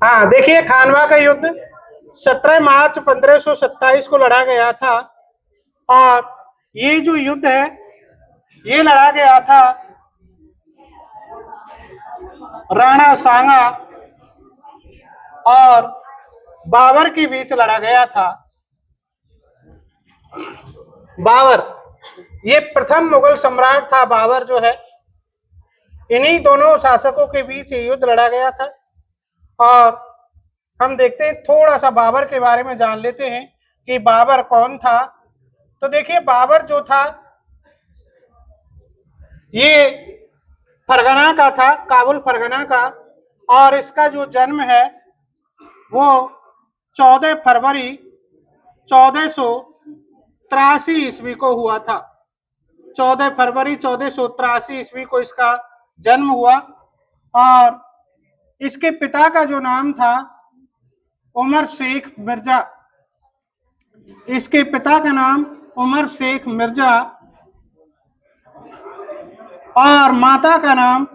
हाँ देखिए, खानवा का युद्ध 17 मार्च 1527 को लड़ा गया था। और ये जो युद्ध है ये लड़ा गया था राणा सांगा और बाबर के बीच लड़ा गया था। बाबर ये प्रथम मुगल सम्राट था। बाबर जो है, इन्हीं दोनों शासकों के बीच ये युद्ध लड़ा गया था। और हम देखते हैं, थोड़ा सा बाबर के बारे में जान लेते हैं कि बाबर कौन था। तो देखिए, बाबर जो था ये फरगना का था, काबुल फरगना का। और इसका जो जन्म है वो 14 फरवरी 1483 ईस्वी को हुआ था। 14 फरवरी 1483 ईस्वी को इसका जन्म हुआ। और इसके पिता का जो नाम था उमर शेख मिर्जा। इसके पिता का नाम उमर शेख मिर्जा और माता का नाम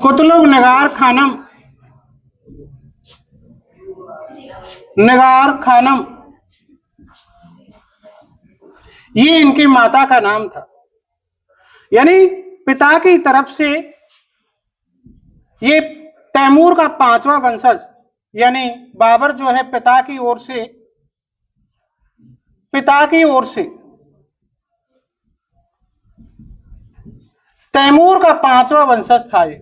कुतलुग नगार खानम। नगार खानम ये इनकी माता का नाम था। यानी पिता की तरफ से ये तैमूर का 5वां वंशज, यानी बाबर जो है पिता की ओर से तैमूर का 5वां वंशज था। ये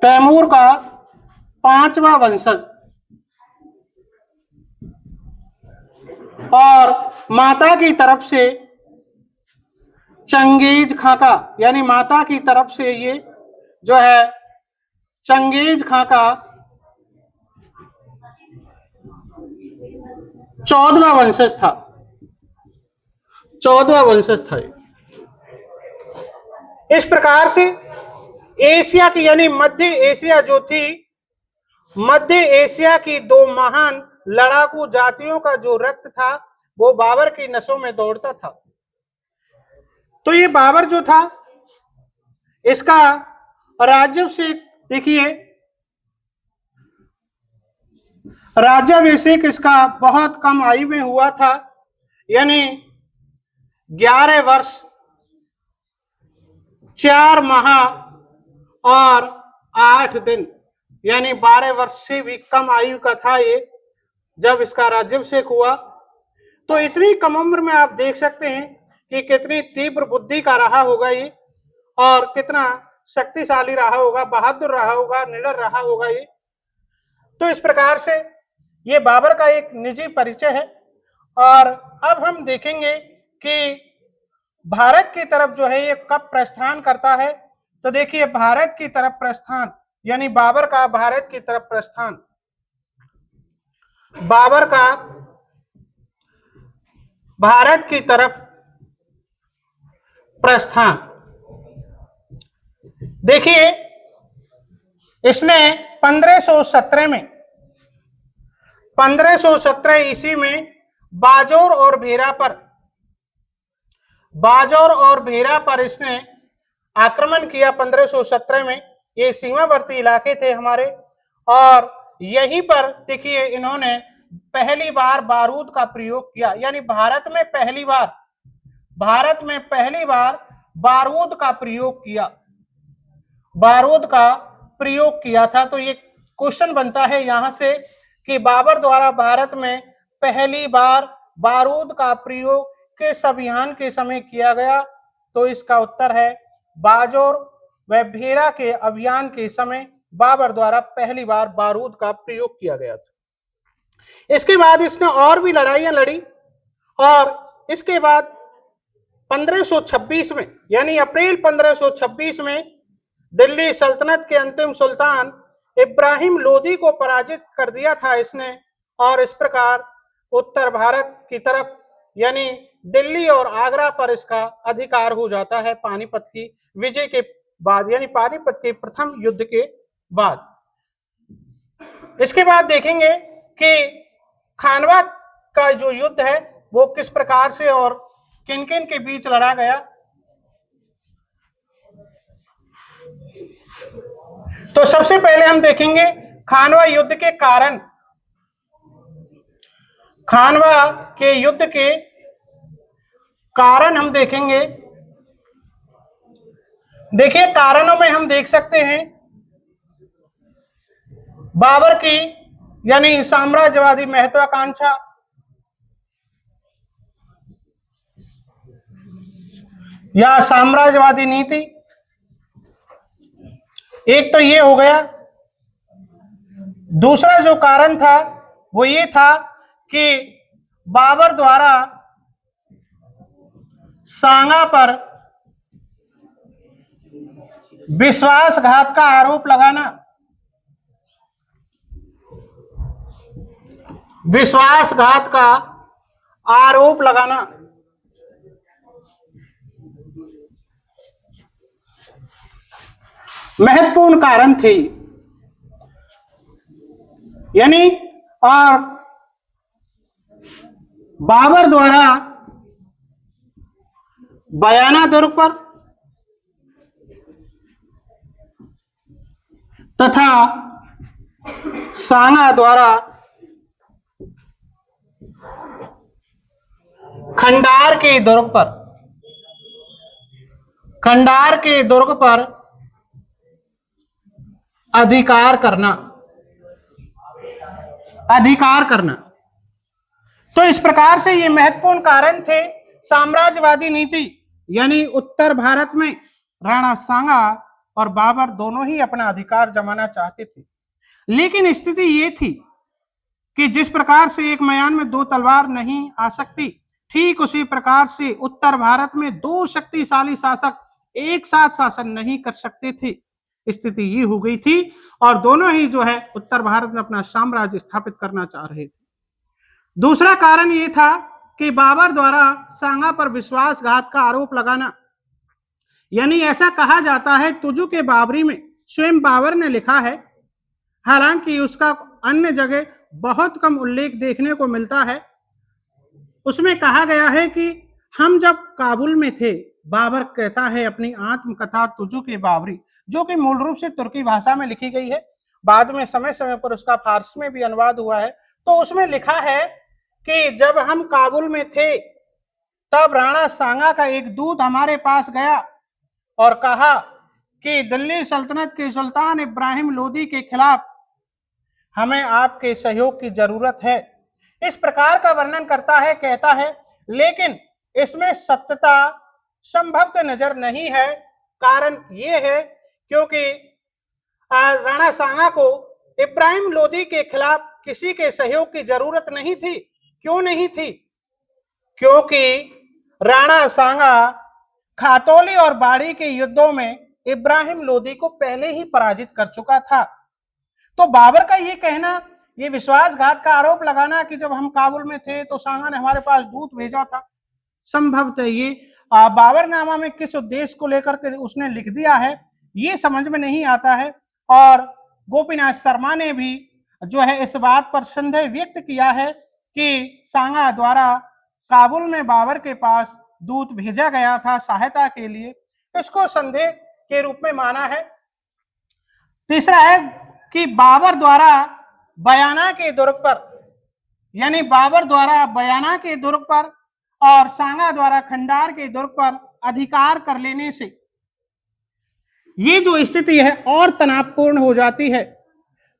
तैमूर का 5वां वंशज। और माता की तरफ से चंगेज खाका, यानी माता की तरफ से ये जो है चंगेज खाका 14वां वंशज था। 14वां वंशज था। इस प्रकार से एशिया की, यानी मध्य एशिया जो थी, मध्य एशिया की दो महान लड़ाकू जातियों का जो रक्त था वो बाबर की नसों में दौड़ता था। तो ये बाबर जो था, इसका राज्याभिषेक देखिए, राज्याभिषेक इसका बहुत कम आयु में हुआ था। यानी 11 वर्ष 4 माह और 8 दिन, यानी 12 वर्ष से भी कम आयु का था ये जब इसका राज्याभिषेक हुआ। तो इतनी कम उम्र में आप देख सकते हैं कि कितनी तीव्र बुद्धि का रहा होगा ये, और कितना शक्तिशाली रहा होगा, बहादुर रहा होगा, निडर रहा होगा ये। तो इस प्रकार से ये बाबर का एक निजी परिचय है। और अब हम देखेंगे कि भारत की तरफ जो है ये कब प्रस्थान करता है। तो देखिए, भारत की तरफ प्रस्थान, यानी बाबर का भारत की तरफ प्रस्थान, बाबर का भारत की तरफ प्रस्थान। देखिए, इसने 1517 ईस्वी में बाजौर और भेरा पर इसने आक्रमण किया। 1517 में ये सीमावर्ती इलाके थे हमारे, और यहीं पर देखिए इन्होंने पहली बार बारूद का प्रयोग किया। यानी भारत में पहली बार बारूद का प्रयोग किया था। तो ये क्वेश्चन बनता है यहां से कि बाबर द्वारा भारत में पहली बार बारूद का प्रयोग किस अभियान के समय किया गया। तो इसका उत्तर है बाजौर व भेरा के अभियान के समय बाबर द्वारा पहली बार बारूद का प्रयोग किया गया था। इसके बाद इसने और भी लड़ाइयां लड़ी, और इसके बाद 1526 में, यानी अप्रैल 1526 में दिल्ली सल्तनत के अंतिम सुल्तान इब्राहिम लोदी को पराजित कर दिया था इसने। और इस प्रकार उत्तर भारत की तरफ, यानी दिल्ली और आगरा पर इसका अधिकार हो जाता है पानीपत की विजय के बाद, यानी पानीपत के प्रथम युद्ध के बाद। इसके बाद देखेंगे कि खानवा का जो युद्ध है वो किस प्रकार से और किन किन के बीच लड़ा गया। सबसे पहले हम देखेंगे खानवा युद्ध के कारण। खानवा के युद्ध के कारण हम देखेंगे। देखिए, कारणों में हम देख सकते हैं बाबर की यानी साम्राज्यवादी महत्वाकांक्षा, या साम्राज्यवादी नीति, एक तो ये हो गया। दूसरा जो कारण था वो ये था कि बाबर द्वारा सांगा पर विश्वासघात का आरोप लगाना। विश्वासघात का आरोप लगाना। महत्वपूर्ण कारण थे, यानी और बाबर द्वारा बयाना दुर्ग पर तथा सांगा द्वारा खंडार के दुर्ग पर, खंडार के दुर्ग पर अधिकार करना, अधिकार करना। तो इस प्रकार से ये महत्वपूर्ण कारण थे। साम्राज्यवादी नीति यानी उत्तर भारत में राणा सांगा और बाबर दोनों ही अपना अधिकार जमाना चाहते थे, लेकिन स्थिति ये थी कि जिस प्रकार से एक म्यान में दो तलवार नहीं आ सकती, ठीक उसी प्रकार से उत्तर भारत में दो शक्तिशाली शासक एक साथ शासन नहीं कर सकते थे। स्थिति ये हो गई थी और दोनों ही जो है उत्तर भारत में अपना साम्राज्य स्थापित करना चाह रहे थे। दूसरा कारण ये था कि बाबर द्वारा सांगा पर विश्वासघात का आरोप लगाना, यानी ऐसा कहा जाता है तुजु के बाबरी में स्वयं बाबर ने लिखा है, हालांकि उसका अन्य जगह बहुत कम उल्लेख देखने को मिलता है। उसमें कहा गया है कि हम जब काबुल में थे, बाबर कहता है अपनी आत्मकथा तुजु के बाबरी, जो कि मूल रूप से तुर्की भाषा में लिखी गई है, बाद में समय समय पर उसका फारसी में भी अनुवाद हुआ है। तो उसमें लिखा है कि जब हम काबुल में थे तब राणा सांगा का एक दूत हमारे पास गया और कहा कि दिल्ली सल्तनत के सुल्तान इब्राहिम लोदी के खिलाफ हमें आपके सहयोग की जरूरत है। इस प्रकार का वर्णन करता है, कहता है, लेकिन इसमें सत्यता संभवतः नजर नहीं है। कारण ये है क्योंकि राणा सांगा को इब्राहिम लोदी के खिलाफ किसी के सहयोग की जरूरत नहीं थी। क्यों नहीं थी? क्योंकि राणा सांगा खातौली और बाड़ी के युद्धों में इब्राहिम लोदी को पहले ही पराजित कर चुका था। तो बाबर का ये कहना, ये विश्वासघात का आरोप लगाना कि जब हम काबुल में थे तो सांगा ने हमारे पास दूत भेजा था, संभवतः ये बाबरनामा में किस उद्देश्य को लेकर के उसने लिख दिया है, ये समझ में नहीं आता है। और गोपीनाथ शर्मा ने भी जो है इस बात पर संदेह व्यक्त किया है कि सांगा द्वारा काबुल में बाबर के पास दूत भेजा गया था सहायता के लिए, इसको संदेह के रूप में माना है। तीसरा है कि बाबर द्वारा बयाना के दुर्ग पर, यानी बाबर द्वारा बयाना के दुर्ग पर और सांगा द्वारा खंडार के दुर्ग पर अधिकार कर लेने से ये जो स्थिति है और तनावपूर्ण हो जाती है।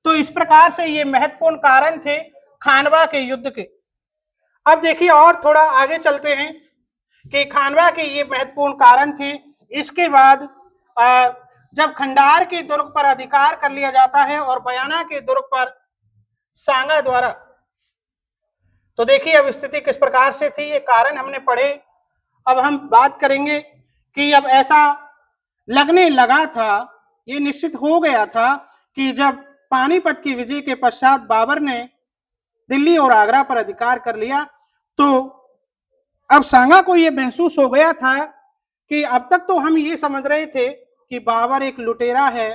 तो इस प्रकार से ये महत्वपूर्ण कारण थे खानवा के युद्ध के। अब देखिए और थोड़ा आगे चलते हैं कि खानवा के ये महत्वपूर्ण कारण थे। इसके बाद जब खंडार के दुर्ग पर अधिकार कर लिया जाता है और बयाना के दुर्ग पर सांगा द्वारा, तो देखिए अब स्थिति किस प्रकार से थी, ये कारण हमने पढ़े। अब हम बात करेंगे कि अब ऐसा लगने लगा था, ये निश्चित हो गया था कि जब पानीपत की विजय के पश्चात बाबर ने दिल्ली और आगरा पर अधिकार कर लिया, तो अब सांगा को ये महसूस हो गया था कि अब तक तो हम ये समझ रहे थे कि बाबर एक लुटेरा है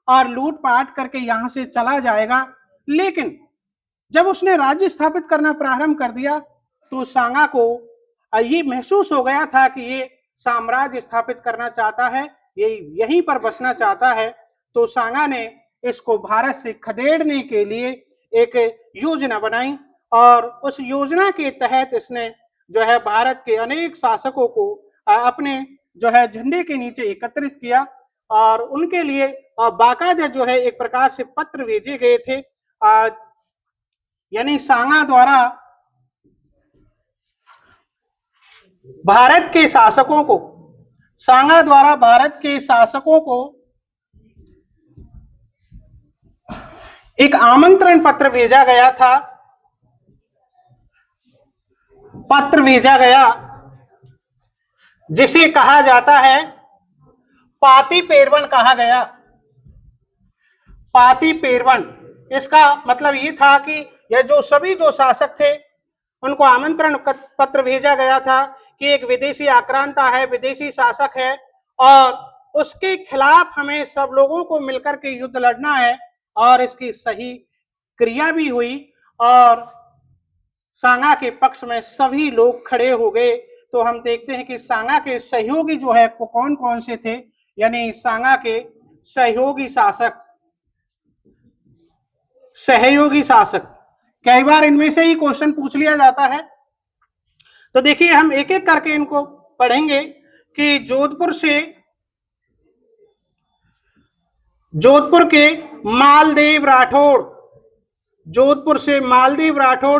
और लूटपाट करके यहां से चला जाएगा, लेकिन जब उसने राज्य स्थापित करना प्रारंभ कर दिया तो सांगा को ये महसूस हो गया था कि ये साम्राज्य स्थापित करना चाहता है, ये यहीं पर बसना चाहता है। तो सांगा ने इसको भारत से खदेड़ने के लिए एक योजना बनाई और उस योजना के तहत इसने जो है भारत के अनेक शासकों को अपने जो है झंडे के नीचे एकत्रित किया और उनके लिए बाकायदा जो है एक प्रकार से पत्र भेजे गए थे। यानी सांगा द्वारा भारत के शासकों को सांगा द्वारा भारत के शासकों को एक आमंत्रण पत्र भेजा गया था। पत्र भेजा गया जिसे कहा जाता है पाती पेरवन कहा गया। पाती पेरवन, इसका मतलब ये था कि यह जो सभी जो शासक थे उनको आमंत्रण पत्र भेजा गया था कि एक विदेशी आक्रांता है, विदेशी शासक है और उसके खिलाफ हमें सब लोगों को मिलकर के युद्ध लड़ना है। और इसकी सही क्रिया भी हुई और सांगा के पक्ष में सभी लोग खड़े हो गए। तो हम देखते हैं कि सांगा के सहयोगी जो है वो कौन कौन से थे, यानी सांगा के सहयोगी शासक कई बार इनमें से ही क्वेश्चन पूछ लिया जाता है। तो देखिए हम एक एक करके इनको पढ़ेंगे कि जोधपुर के मालदेव राठौड़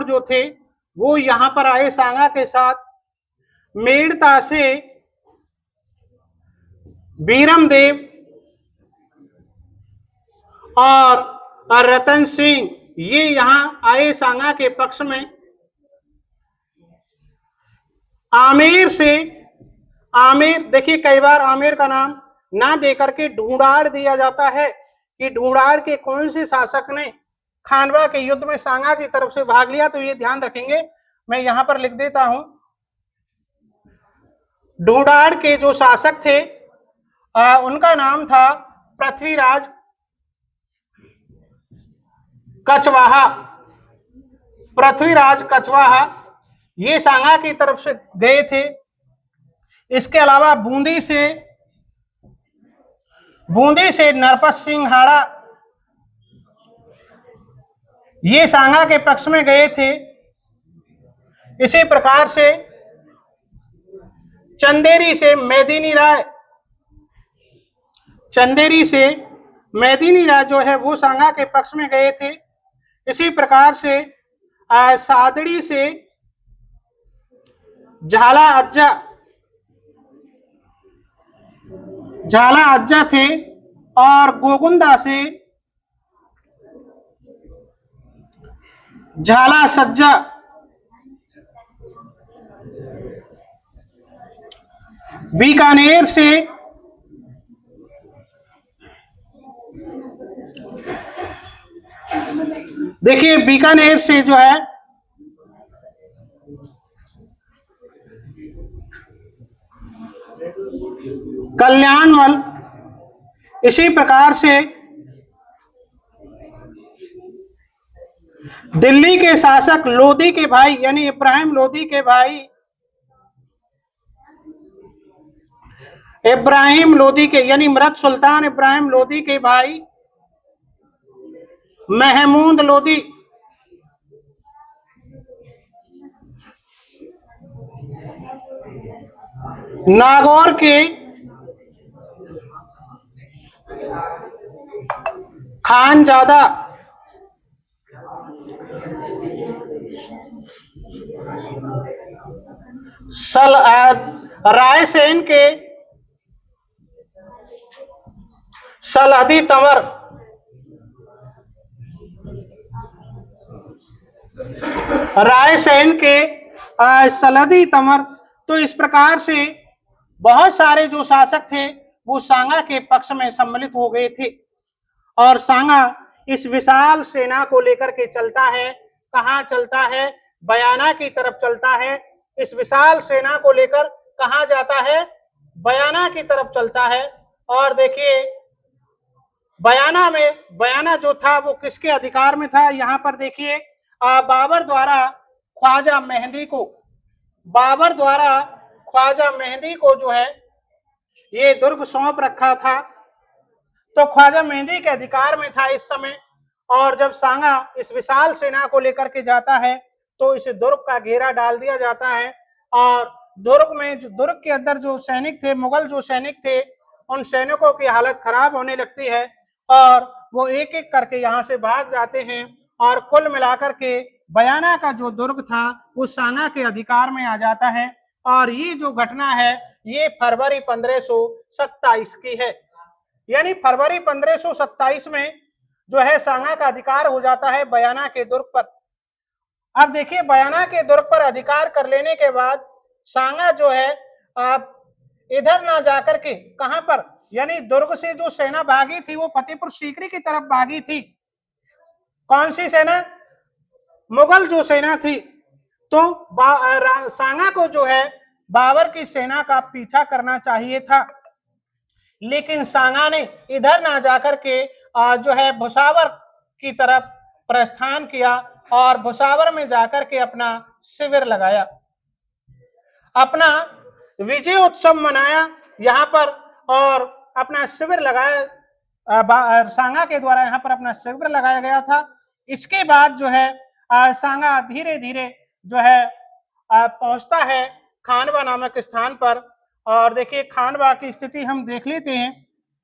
जो थे वो यहां पर आए सांगा के साथ। मेड़ता से बीरमदेव और रतन सिंह ये यहां आए सांगा के पक्ष में। आमेर देखिए कई बार आमेर का नाम ना देकर के ढूंढाड़ दिया जाता है कि ढूंढाड़ के कौन से शासक ने खानवा के युद्ध में सांगा की तरफ से भाग लिया, तो ये ध्यान रखेंगे। मैं यहां पर लिख देता हूं, ढूंढाड़ के जो शासक थे उनका नाम था पृथ्वीराज कछवाहा। ये सांगा की तरफ से गए थे। इसके अलावा बूंदी से नरपत सिंह हाड़ा ये सांगा के पक्ष में गए थे। इसी प्रकार से चंदेरी से मैदिनी राय जो है वो सांगा के पक्ष में गए थे। इसी प्रकार से सादड़ी से झाला अज्जा थे और गोगुंदा से झाला सज्जा, बीकानेर से देखिए बीकानेर से जो है कल्याणमल। इसी प्रकार से दिल्ली के शासक लोधी के भाई यानी इब्राहिम लोधी के भाई यानी मृत सुल्तान इब्राहिम लोधी के भाई महमूद लोधी। नागौर के खानजादा रायसेन के सलहदी तंवर, तो इस प्रकार से बहुत सारे जो शासक थे वो सांगा के पक्ष में सम्मिलित हो गए थे। और सांगा इस विशाल सेना को लेकर के चलता है। कहाँ चलता है? बयाना की तरफ चलता है। इस विशाल सेना को लेकर कहाँ जाता है? बयाना की तरफ चलता है। और देखिए बयाना जो था वो किसके अधिकार में था? यहाँ पर देखिए बाबर द्वारा ख्वाजा मेहंदी को जो है ये दुर्ग सौंप रखा था। तो ख्वाजा मेहंदी के अधिकार में था इस समय। और जब सांगा इस विशाल सेना को लेकर के जाता है तो इस दुर्ग का घेरा डाल दिया जाता है और दुर्ग के अंदर जो सैनिक थे, मुगल जो सैनिक थे, उन सैनिकों की हालत खराब होने लगती है और वो एक एक करके यहाँ से भाग जाते हैं और कुल मिलाकर के बयाना का जो दुर्ग था वो सांगा के अधिकार में आ जाता है। और ये जो घटना है ये फरवरी 1527 की है, यानी फरवरी 1527 में जो है सांगा का अधिकार हो जाता है बयाना के दुर्ग पर। अब देखिए, बयाना के दुर्ग पर अधिकार कर लेने के बाद सांगा जो है इधर ना जाकर के कहां पर, यानी दुर्ग से जो सेना भागी थी वो फतेहपुर सीकरी की तरफ भागी थी। कौन सी सेना? मुगल जो सेना थी। तो सांगा को जो है बाबर की सेना का पीछा करना चाहिए था, लेकिन सांगा ने इधर ना जाकर के जो है भुसावर की तरफ प्रस्थान किया और भुसावर में जाकर के अपना शिविर लगाया, अपना विजय उत्सव मनाया यहाँ पर और अपना शिविर लगाया। सांगा के द्वारा यहाँ पर अपना शिविर लगाया गया था। इसके बाद जो है सांगा धीरे धीरे जो है पहुंचता है खानवा नामक स्थान पर। और देखिए, खानवा की स्थिति हम देख लेते हैं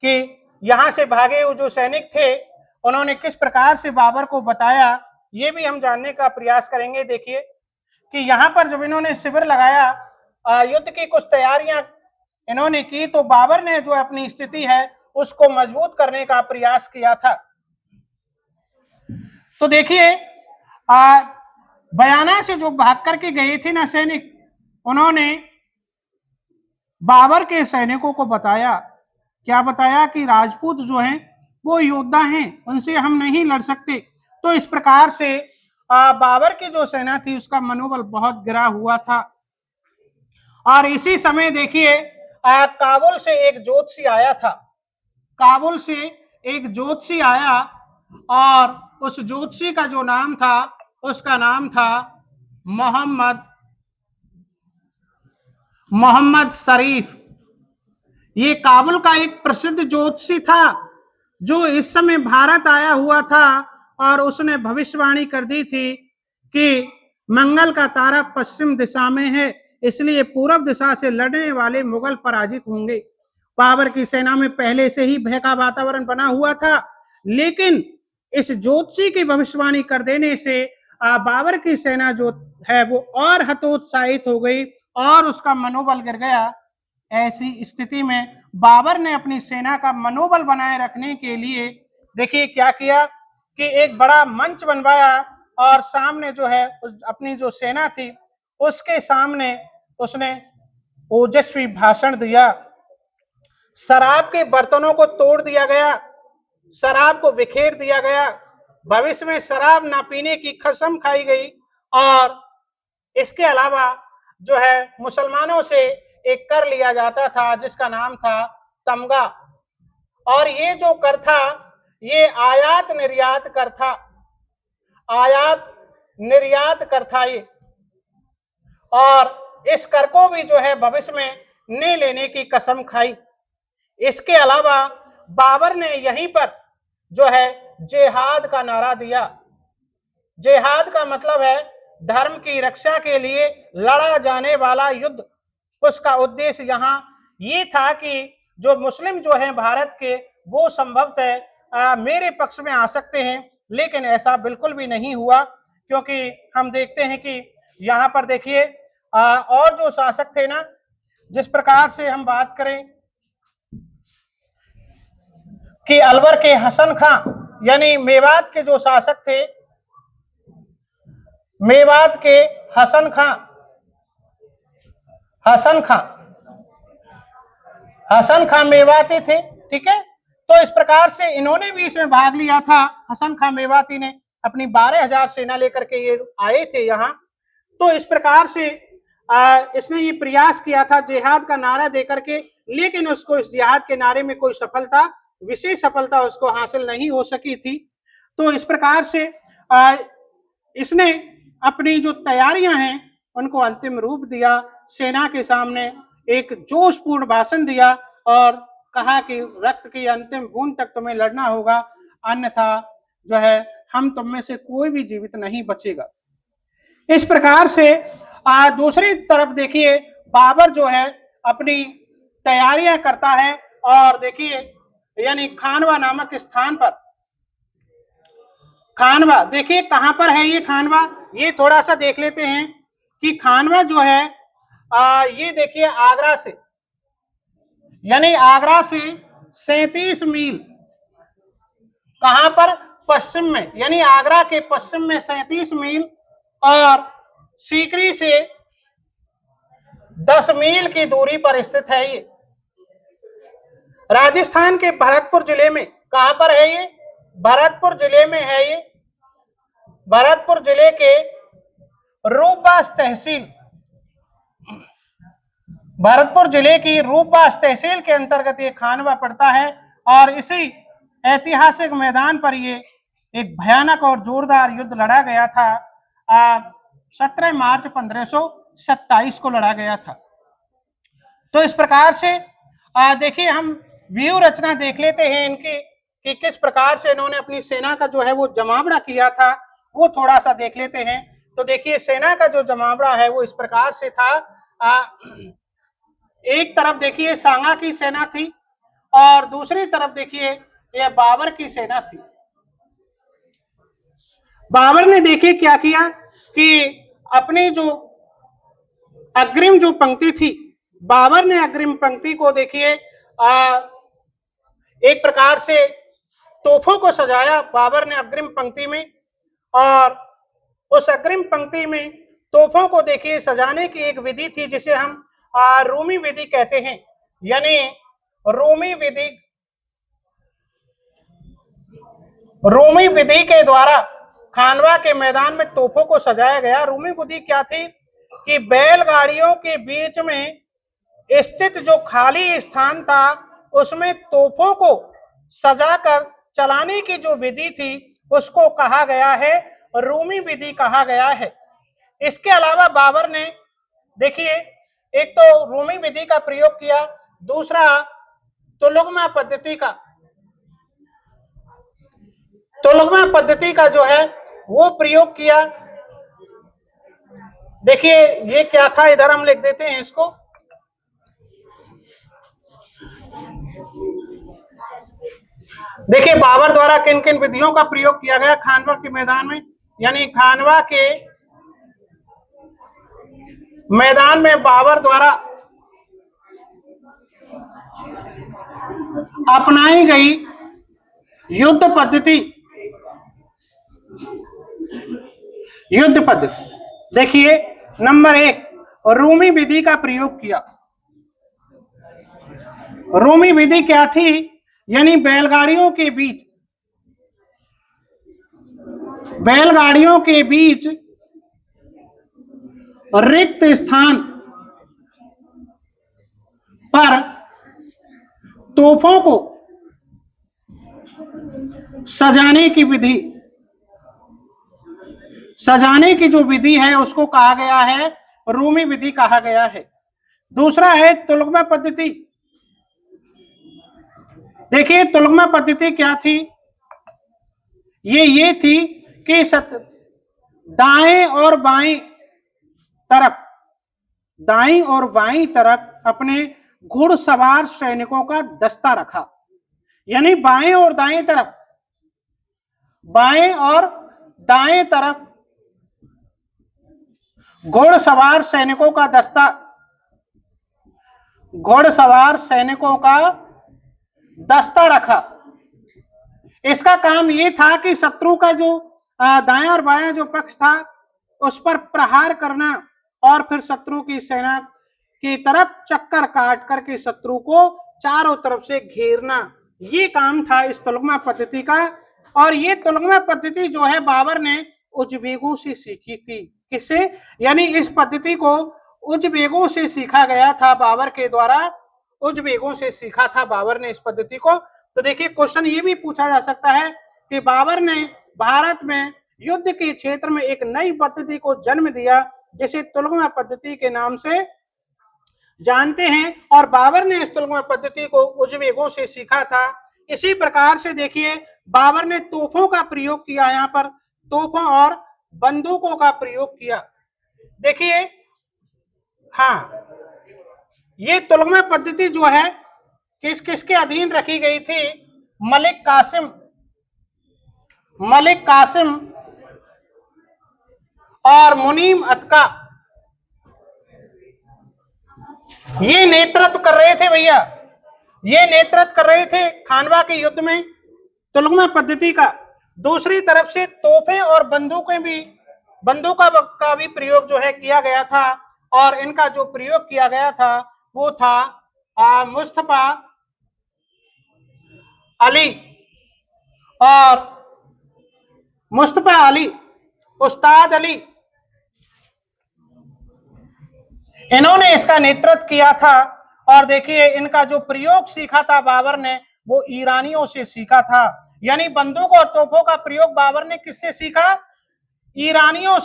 कि यहाँ से भागे हुए जो सैनिक थे उन्होंने किस प्रकार से बाबर को बताया, ये भी हम जानने का प्रयास करेंगे। देखिए कि यहाँ पर जब इन्होंने शिविर लगाया, युद्ध की कुछ तैयारियां इन्होंने की, तो बाबर ने जो अपनी स्थिति है उसको मजबूत करने का प्रयास किया था। तो देखिए, बयाना से जो भाग करके गए थे ना सैनिक, उन्होंने बाबर के सैनिकों को बताया, क्या बताया कि राजपूत जो हैं वो योद्धा हैं, उनसे हम नहीं लड़ सकते। तो इस प्रकार से बाबर की जो सेना थी उसका मनोबल बहुत गिरा हुआ था। और इसी समय देखिए, काबुल से एक ज्योतिषी आया था, काबुल से एक ज्योतिषी आया और उस ज्योतिषी का जो नाम था उसका नाम था मोहम्मद शरीफ। ये काबुल का एक प्रसिद्ध ज्योतिषी था जो इस समय भारत आया हुआ था और उसने भविष्यवाणी कर दी थी कि मंगल का तारा पश्चिम दिशा में है, इसलिए पूर्व दिशा से लड़ने वाले मुगल पराजित होंगे। बाबर की सेना में पहले से ही भय का वातावरण बना हुआ था, लेकिन इस ज्योतिषी की भविष्यवाणी कर देने से बाबर की सेना जो है वो और हतोत्साहित हो गई और उसका मनोबल गिर गया। ऐसी स्थिति में बाबर ने अपनी सेना का मनोबल बनाए रखने के लिए देखिए क्या किया कि एक बड़ा मंच बनवाया और सामने जो है अपनी जो सेना थी उसके सामने उसने ओजस्वी भाषण दिया। शराब के बर्तनों को तोड़ दिया गया, शराब को बिखेर दिया गया, भविष्य में शराब ना पीने की कसम खाई गई। और इसके अलावा जो है मुसलमानों से एक कर लिया जाता था जिसका नाम था तमगा, और ये जो कर था ये आयात निर्यात कर था, आयात निर्यात कर था ये। और इस कर को भी जो है भविष्य में नहीं लेने की कसम खाई। इसके अलावा बाबर ने यहीं पर जो है जिहाद का नारा दिया। जिहाद का मतलब है धर्म की रक्षा के लिए लड़ा जाने वाला युद्ध। उसका उद्देश्य यहाँ ये था कि जो मुस्लिम जो हैं भारत के वो संभवतः मेरे पक्ष में आ सकते हैं, लेकिन ऐसा बिल्कुल भी नहीं हुआ, क्योंकि हम देखते हैं कि यहाँ पर देखिए और जो शासक थे ना, जिस प्रकार से हम बात करें कि अलवर के हसन खां यानी मेवात के जो शासक थे, मेवात के हसन खां मेवाती थे, ठीक है। तो इस प्रकार से इन्होंने भी इसमें भाग लिया था। हसन खां मेवाती ने अपनी 12,000 सेना लेकर के ये आए थे यहाँ। तो इस प्रकार से इसने ये प्रयास किया था जिहाद का नारा देकर के, लेकिन उसको इस जिहाद के नारे में कोई सफलता, विशेष सफलता उसको हासिल नहीं हो सकी थी। तो इस प्रकार से इसने अपनी जो तैयारियां हैं उनको अंतिम रूप दिया, सेना के सामने एक जोशपूर्ण भाषण दिया और कहा कि रक्त की अंतिम बूंद तक तुम्हें लड़ना होगा, अन्यथा जो है हम तुम में से कोई भी जीवित नहीं बचेगा। इस प्रकार से दूसरी तरफ देखिए बाबर जो है अपनी तैयारियां करता है और देखिए यानी खानवा नामक स्थान पर, खानवा देखिए कहां पर है ये खानवा, ये थोड़ा सा देख लेते हैं कि खानवा जो है ये देखिए आगरा से, यानी आगरा से 37 मील, कहां पर, पश्चिम में, यानी आगरा के पश्चिम में 37 मील और सीकरी से 10 मील की दूरी पर स्थित है ये। राजस्थान के भरतपुर जिले में, कहां पर है ये, भरतपुर जिले में है ये, भरतपुर जिले के रूपबास तहसील, भरतपुर जिले की रूपबास तहसील के अंतर्गत ये खानवा पड़ता है और इसी ऐतिहासिक मैदान पर ये एक भयानक और जोरदार युद्ध लड़ा गया था। 17 मार्च 1527 को लड़ा गया था। तो इस प्रकार से देखिए हम व्यू रचना देख लेते हैं इनकी कि किस प्रकार से इन्होंने अपनी सेना का जो है वो जमावड़ा किया था, वो थोड़ा सा देख लेते हैं। तो देखिए सेना का जो जमावड़ा है वो इस प्रकार से था। एक तरफ देखिए सांगा की सेना थी और दूसरी तरफ देखिए यह बाबर की सेना थी। बाबर ने देखिए क्या किया कि अपनी जो अग्रिम जो पंक्ति थी, बाबर ने अग्रिम पंक्ति को देखिए एक प्रकार से तोपों को सजाया बाबर ने अग्रिम पंक्ति में, और उस अग्रिम पंक्ति में तोपों को देखिए सजाने की एक विधि थी जिसे हम रूमी विधि कहते हैं। यानी रूमी विधि के द्वारा खानवा के मैदान में तोपों को सजाया गया। रूमी विधि क्या थी कि बैलगाड़ियों के बीच में स्थित जो खाली स्थान था उसमें तोपों को सजाकर चलाने की जो विधि थी उसको कहा गया है रूमी विधि कहा गया है। इसके अलावा बाबर ने देखिए एक तो रूमी विधि का प्रयोग किया, दूसरा तुलुगमा पद्धति का जो है वो प्रयोग किया। देखिए ये क्या था, इधर हम लिख देते हैं इसको। देखिए बाबर द्वारा किन किन विधियों का प्रयोग किया गया खानवा के मैदान में, यानी खानवा के मैदान में बाबर द्वारा अपनाई गई युद्ध पद्धति देखिए नंबर 1 रूमी विधि का प्रयोग किया। रूमी विधि क्या थी, यानी बैलगाड़ियों के बीच रिक्त स्थान पर तोपों को सजाने की जो विधि है उसको कहा गया है रूमी विधि कहा गया है। दूसरा है तुलुगमा पद्धति। देखिए तुलुगमा पद्धति क्या थी, ये थी कि दाएं और बाईं तरफ अपने घुड़सवार सैनिकों का दस्ता रखा। यानी बाएं और दाएं तरफ घुड़सवार सैनिकों का दस्ता रखा। इसका काम ये था कि शत्रु का जो दायां और बायां जो पक्ष था उस पर प्रहार करना और फिर शत्रु की सेना की तरफ चक्कर काट करके शत्रु को चारों तरफ से घेरना, ये काम था इस तुलुगमा पद्धति का। और ये तुलुगमा पद्धति जो है बाबर ने उजबेगों से सीखी थी। किससे, यानी इस पद्धति को उजबेगों से सीखा गया था, बाबर के द्वारा उजबेगों से सीखा था बाबर ने इस पद्धति को। तो देखिए क्वेश्चन ये भी पूछा जा सकता है कि बाबर ने भारत में युद्ध के क्षेत्र में एक नई पद्धति को जन्म दिया जिसे तुलुगमा पद्धति के नाम से जानते हैं, और बाबर ने इस तुलगमा पद्धति को उज़्बेकों से सीखा था। इसी प्रकार से देखिए बाबर ने तोपों का प्रयोग किया, यहाँ पर तोपों और बंदूकों का प्रयोग किया। देखिए हाँ, ये तुलगमा पद्धति जो है किस किसके अधीन रखी गई थी? मलिक कासिम और मुनीम अतका, ये नेतृत्व कर रहे थे भैया, ये नेतृत्व कर रहे थे खानवा के युद्ध में तुलगमा पद्धति का। दूसरी तरफ से तोपें और बंदूकों का भी प्रयोग जो है किया गया था, और इनका जो प्रयोग किया गया था वो था मुस्तफा अली, उस्ताद अली, इन्होंने इसका नेतृत्व किया था। और देखिए इनका जो प्रयोग सीखा था बाबर ने, वो ईरानियों से सीखा था। यानी बंदूक और तोपों का प्रयोग बाबर ने किससे सीखा? ईरानियों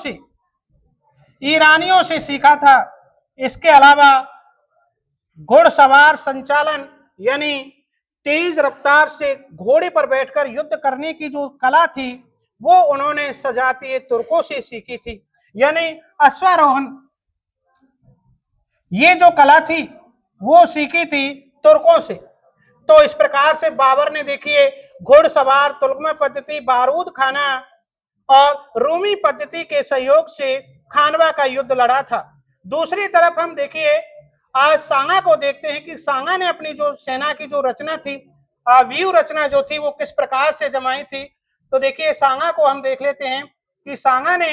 से सीखा था। इसके अलावा घुड़सवार संचालन, यानी तेज रफ्तार से घोड़े पर बैठकर युद्ध करने की जो कला थी वो उन्होंने सजातीय तुर्कों से सीखी थी, यानी अश्वारोहण, ये जो कला थी वो सीखी थी तुर्कों से। तो इस प्रकार से बाबर ने देखिए घुड़सवार, तुलगमा पद्धति, बारूद खाना और रूमी पद्धति के सहयोग से खानवा का युद्ध लड़ा था। दूसरी तरफ हम देखिए आज सांगा को देखते हैं कि सांगा ने अपनी जो सेना की जो रचना थी, व्यूह रचना जो थी वो किस प्रकार से जमाई थी। तो देखिए सांगा को हम देख लेते हैं कि सांगा ने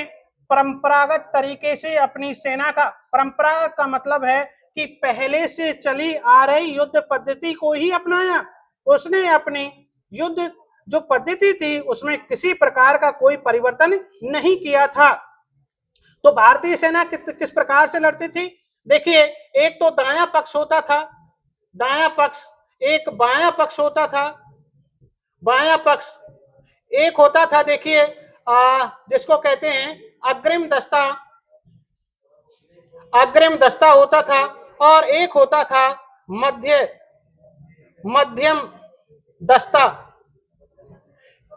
परंपरागत तरीके से अपनी सेना का, परंपरागत का मतलब है कि पहले से चली आ रही युद्ध पद्धति को ही अपनाया। उसने अपनी युद्ध जो पद्धति थी उसमें किसी प्रकार का कोई परिवर्तन नहीं किया था। तो भारतीय सेना किस प्रकार से लड़ती थी? देखिए एक तो दायां पक्ष होता था, दायां पक्ष, एक बायां पक्ष होता था, बायां पक्ष एक होता था, देखिए जिसको कहते हैं अग्रिम दस्ता होता था, और एक होता था मध्यम दस्ता।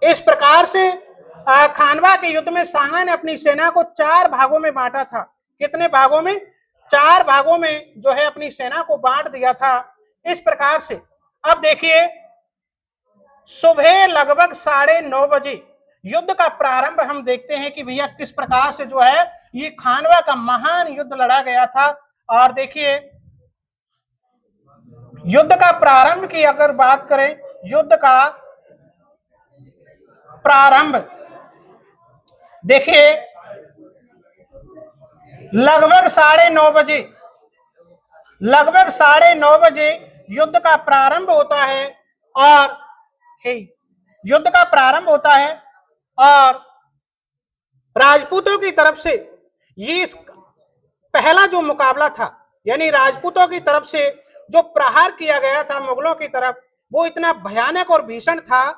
इस प्रकार से खानवा के युद्ध में सांगा ने अपनी सेना को 4 भागों में बांटा था। कितने भागों में? 4 भागों में जो है अपनी सेना को बांट दिया था इस प्रकार से। अब देखिए सुबह लगभग 9:30 बजे युद्ध का प्रारंभ हम देखते हैं कि भैया किस प्रकार से जो है ये खानवा का महान युद्ध लड़ा गया था। और देखिए युद्ध का प्रारंभ की अगर बात करें, युद्ध का प्रारंभ देखिए लगभग 9:30 बजे युद्ध का प्रारंभ होता है, और युद्ध का प्रारंभ होता है और राजपूतों की तरफ से ये पहला जो मुकाबला था, यानी राजपूतों की तरफ से जो प्रहार किया गया था मुगलों की तरफ, वो इतना भयानक और भीषण था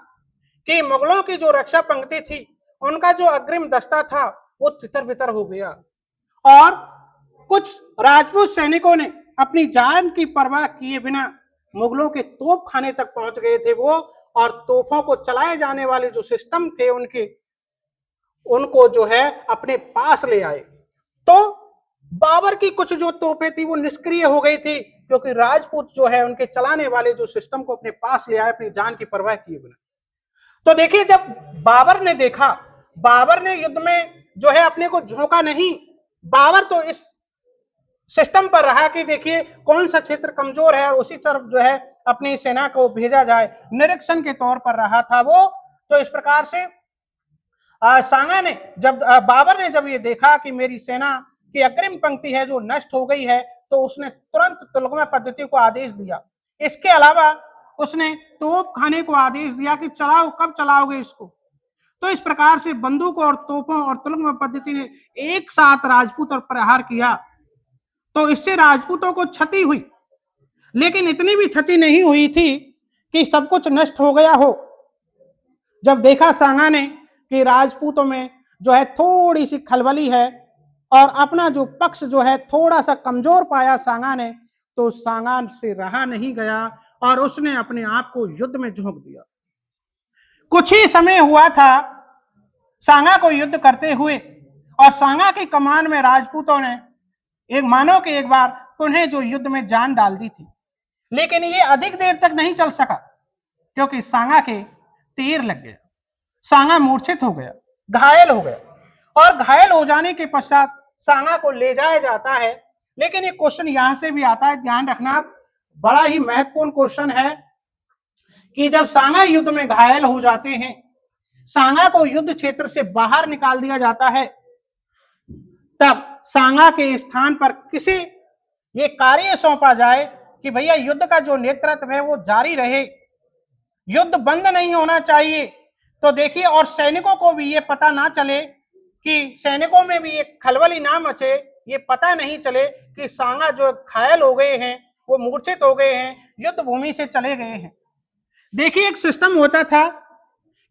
कि मुगलों की जो रक्षा पंक्ति थी, उनका जो अग्रिम दस्ता था वो तितर-बितर हो गया, और कुछ राजपूत सैनिकों ने अपनी जान की परवाह किए बिना मुगलों के तोप खाने तक पहुंच गए थे वो, और तोपों को चलाए जाने वाले जो सिस्टम थे उनको जो है अपने पास ले आए। तो बाबर की कुछ जो तोपें थी वो निष्क्रिय हो गई थी, क्योंकि राजपूत जो है उनके चलाने वाले जो सिस्टम को अपने पास ले आए अपनी जान की परवाह किए बिना। तो देखिए जब बाबर ने देखा, बाबर ने युद्ध में जो है अपने को झोंका नहीं, बाबर तो इस सिस्टम पर रहा कि देखिए कौन सा क्षेत्र कमजोर है और उसी तरफ जो है अपनी सेना को भेजा जाए, निरीक्षण के तौर पर रहा था वो। तो इस प्रकार से सांगा ने बाबर ने जब ये देखा कि मेरी सेना की अग्रिम पंक्ति है जो नष्ट हो गई है, तो उसने तुरंत तुलगमा पद्धति को आदेश दिया। इसके अलावा उसने तोप खाने को आदेश दिया कि चलाओ, कब चलाओगे इसको। तो इस प्रकार से बंदूकों और तोपों और तुलगमा पद्धति ने एक साथ राजपूत और प्रहार किया। तो इससे राजपूतों को क्षति हुई, लेकिन इतनी भी क्षति नहीं हुई थी कि सब कुछ नष्ट हो गया हो। जब देखा सांगा ने कि राजपूतों में जो है थोड़ी सी खलबली है और अपना जो पक्ष जो है थोड़ा सा कमजोर पाया सांगा ने, तो सांगा से रहा नहीं गया और उसने अपने आप को युद्ध में झोंक दिया। कुछ ही समय हुआ था सांगा को युद्ध करते हुए और सांगा की कमान में राजपूतों ने एक मानो कि एक बार उन्हें जो युद्ध में जान डाल दी थी, लेकिन ये अधिक देर तक नहीं चल सका क्योंकि सांगा के तीर लग गया। सांगा मूर्छित हो गया, घायल हो गया और घायल हो जाने के पश्चात सांगा को ले जाया जाता है। लेकिन ये क्वेश्चन यहां से भी आता है, ध्यान रखना, बड़ा ही महत्वपूर्ण क्वेश्चन है कि जब सांगा युद्ध में घायल हो जाते हैं, सांगा को युद्ध क्षेत्र से बाहर निकाल दिया जाता है, तब सांगा के स्थान पर किसे ये कार्य सौंपा जाए कि भैया युद्ध का जो नेतृत्व है वो जारी रहे, युद्ध बंद नहीं होना चाहिए। तो देखिए, और सैनिकों को भी ये पता ना चले कि सैनिकों में भी एक खलबली ना मचे, ये पता नहीं चले कि सांगा जो घायल हो गए हैं, वो मूर्छित हो गए हैं, युद्ध भूमि से चले गए हैं। देखिए, एक सिस्टम होता था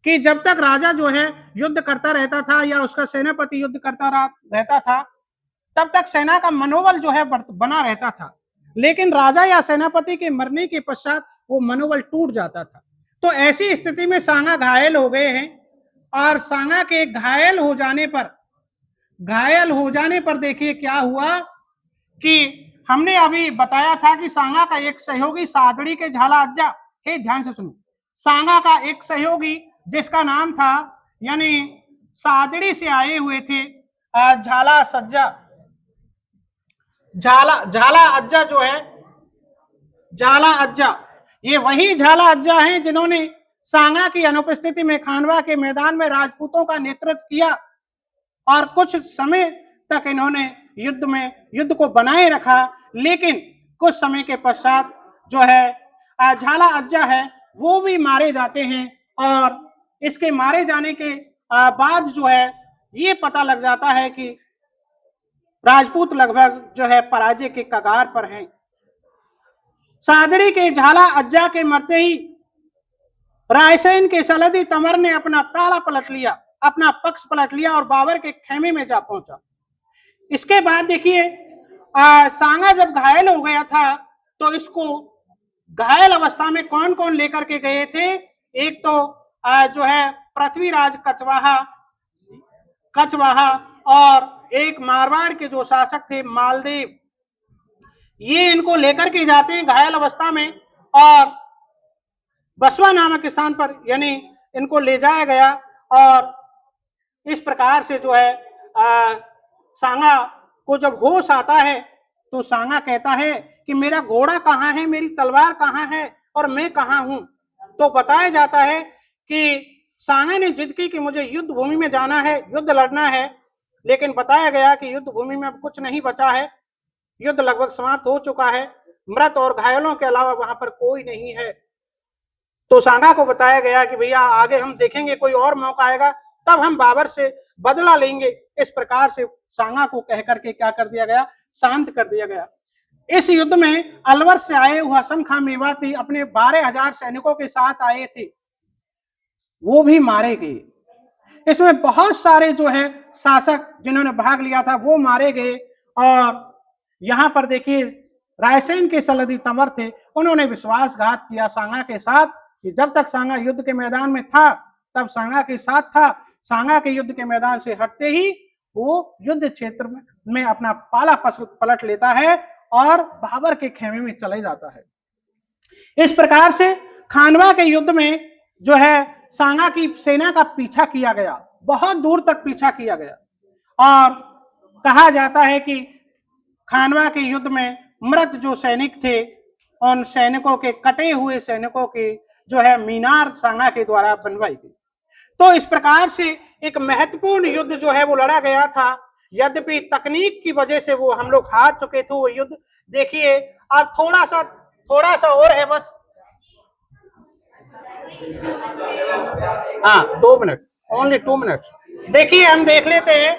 कि जब तक राजा जो है युद्ध करता रहता था या उसका सेनापति युद्ध करता रहता था, तब तक सेना का मनोबल जो है बना रहता था। लेकिन राजा या सेनापति के मरने के पश्चात वो मनोबल टूट जाता था। तो ऐसी स्थिति में सांगा घायल हो गए हैं और सांगा के घायल हो जाने पर देखिए क्या हुआ कि हमने अभी बताया था कि सांगा का एक सहयोगी सादड़ी के झाला अज्जा, हे ध्यान से सुनो, सांगा का एक सहयोगी जिसका नाम था, यानी सादड़ी से आए हुए थे झाला सज्जा, झाला अज्जा जो है, झाला अज्जा, ये वही झाला अज्जा हैं जिन्होंने सांगा की अनुपस्थिति में खानवा के मैदान में राजपूतों का नेतृत्व किया और कुछ समय तक इन्होंने युद्ध को बनाए रखा। लेकिन कुछ समय के पश्चात जो है झाला अज्जा है वो भी मारे जाते हैं और इसके मारे जाने के बाद जो है ये पता लग जाता है कि राजपूत लगभग जो है पराजय के कगार पर हैं। सादड़ी के झाला अज्जा के मरते ही रायसेन के सलदी तंवर ने अपना पक्ष पलट लिया और बाबर के खेमे में जा पहुंचा। इसके बाद देखिए सांगा जब घायल हो गया था तो इसको घायल अवस्था में कौन कौन लेकर के गए थे, एक तो जो है पृथ्वीराज कछवाहा और एक मारवाड़ के जो शासक थे मालदेव, ये इनको लेकर के जाते हैं घायल अवस्था में और बसवा नामक स्थान पर यानी इनको ले जाया गया। और इस प्रकार से जो है सांगा को जब होश आता है तो सांगा कहता है कि मेरा घोड़ा कहाँ है, मेरी तलवार कहाँ है और मैं कहाँ हूं। तो बताया जाता है कि सांगा ने जिद की कि मुझे युद्ध भूमि में जाना है, युद्ध लड़ना है, लेकिन बताया गया कि युद्ध भूमि में अब कुछ नहीं बचा है, युद्ध लगभग समाप्त हो चुका है, मृत और घायलों के अलावा वहां पर कोई नहीं है। तो सांगा को बताया गया कि भैया आगे हम देखेंगे, कोई और मौका आएगा तब हम बाबर से बदला लेंगे। इस प्रकार से सांगा को कह करके क्या कर दिया गया, शांत कर दिया गया। इस युद्ध में अलवर से आए हुआ हसन खां मेवाती अपने 12,000 सैनिकों के साथ आए थे, वो भी मारे गए। इसमें बहुत सारे जो है शासक जिन्होंने भाग लिया था वो मारे गए। और यहां पर देखिए रायसेन के सलदी तंवर थे, उन्होंने विश्वासघात किया सांगा के साथ कि जब तक सांगा युद्ध के मैदान में था तब सांगा के साथ था, सांगा के युद्ध के मैदान से हटते ही वो युद्ध क्षेत्र में अपना पाला पलट लेता है और बाबर के खेमे में चले जाता है। इस प्रकार से खानवा के युद्ध में जो है सांगा की सेना का पीछा किया गया, बहुत दूर तक पीछा किया गया और कहा जाता है कि खानवा के युद्ध में मृत जो सैनिक थे उन सैनिकों के, कटे हुए सैनिकों के जो है मीनार सांगा के द्वारा बनवाई गई। तो इस प्रकार से एक महत्वपूर्ण युद्ध जो है वो लड़ा गया था। यद्यपि तकनीक की वजह से वो हम लोग हार चुके थे वो युद्ध। देखिए अब थोड़ा सा और है बस, हाँ 2 मिनट, ओनली 2 मिनट। देखिए हम देख लेते हैं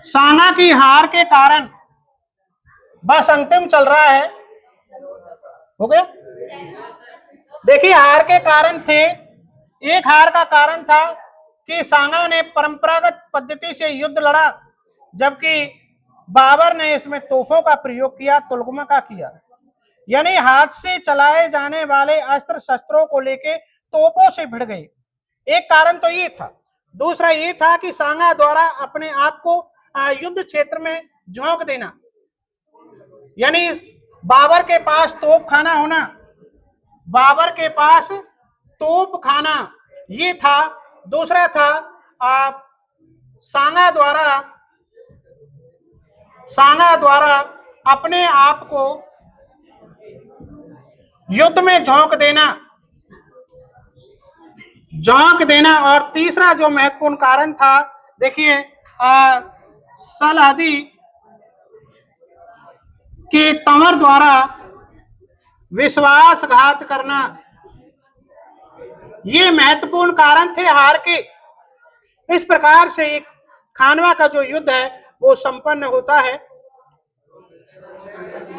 सांगा की हार के कारण, बस अंतिम चल रहा है, हो गया। देखिए हार के कारण थे, एक हार का कारण था कि सांगा ने परंपरागत पद्धति से युद्ध लड़ा, जबकि बाबर ने इसमें तोपों का प्रयोग किया, तुलगमा का किया। यानी हाथ से चलाए जाने वाले अस्त्र शस्त्रों को लेके तोपों से भिड़ गए। एक कारण तो ये था। दूसरा ये था कि सांगा द्वारा अपने आप को युद्ध क्षेत्र में झोंक देना, यानी बाबर के पास तोप खाना होना, बाबर के पास तोप खाना ये था। दूसरा था सांगा द्वारा अपने आप को युद्ध में झोंक देना। और तीसरा जो महत्वपूर्ण कारण था, देखिए सलहदी के तंवर द्वारा विश्वासघात करना, ये महत्वपूर्ण कारण थे हार के। इस प्रकार से एक खानवा का जो युद्ध है वो संपन्न होता है।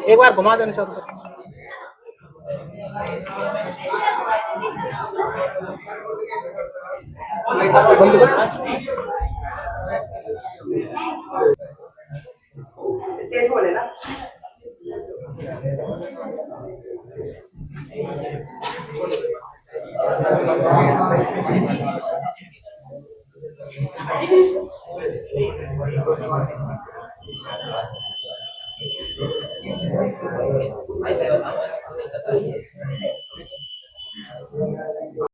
एक बार घुमा देना चाहूँ। तेज बोले ना।